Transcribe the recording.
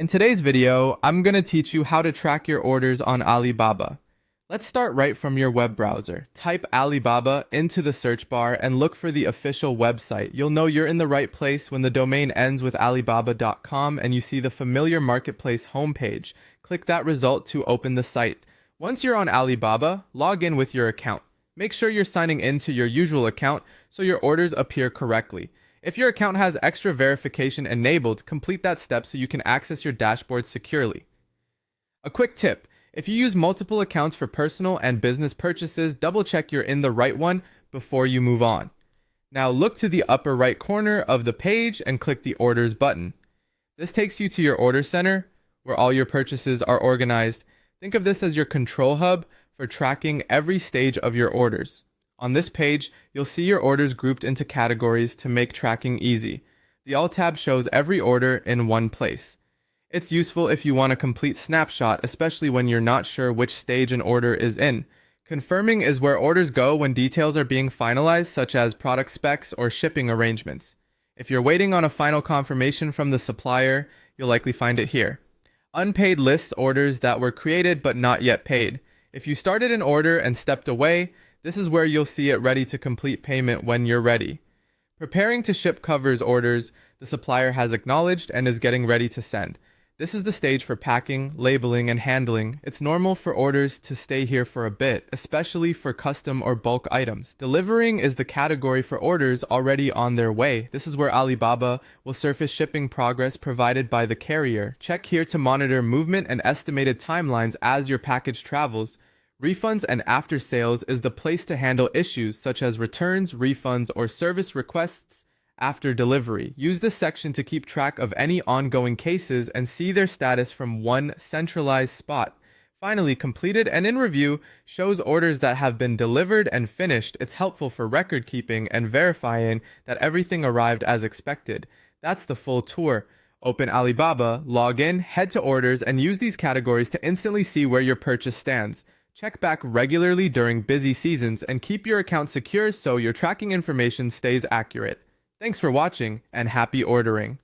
In today's video, I'm going to teach you how to track your orders on Alibaba. Let's start right from your web browser. Type Alibaba into the search bar and look for the official website. You'll know you're in the right place when the domain ends with alibaba.com and you see the familiar marketplace homepage. Click that result to open the site. Once you're on Alibaba, log in with your account. Make sure you're signing into your usual account so your orders appear correctly. If your account has extra verification enabled, complete that step so you can access your dashboard securely. A quick tip: if you use multiple accounts for personal and business purchases, double check you're in the right one before you move on. Now look to the upper right corner of the page and click the Orders button. This takes you to your order center, where all your purchases are organized. Think of this as your control hub for tracking every stage of your orders. On this page, you'll see your orders grouped into categories to make tracking easy. The All tab shows every order in one place. It's useful if you want a complete snapshot, especially when you're not sure which stage an order is in. Confirming is where orders go when details are being finalized, such as product specs or shipping arrangements. If you're waiting on a final confirmation from the supplier, you'll likely find it here. Unpaid lists orders that were created but not yet paid. If you started an order and stepped away, this is where you'll see it ready to complete payment when you're ready. Preparing to ship covers orders the supplier has acknowledged and is getting ready to send. This is the stage for packing, labeling, and handling. It's normal for orders to stay here for a bit, especially for custom or bulk items. Delivering is the category for orders already on their way. This is where Alibaba will surface shipping progress provided by the carrier. Check here to monitor movement and estimated timelines as your package travels. Refunds and after sales is the place to handle issues such as returns, refunds, or service requests after delivery. Use this section to keep track of any ongoing cases and see their status from one centralized spot. Finally, completed and in review shows orders that have been delivered and finished. It's helpful for record keeping and verifying that everything arrived as expected. That's the full tour. Open Alibaba, log in, head to orders, and use these categories to instantly see where your purchase stands. Check back regularly during busy seasons and keep your account secure so your tracking information stays accurate. Thanks for watching and happy ordering.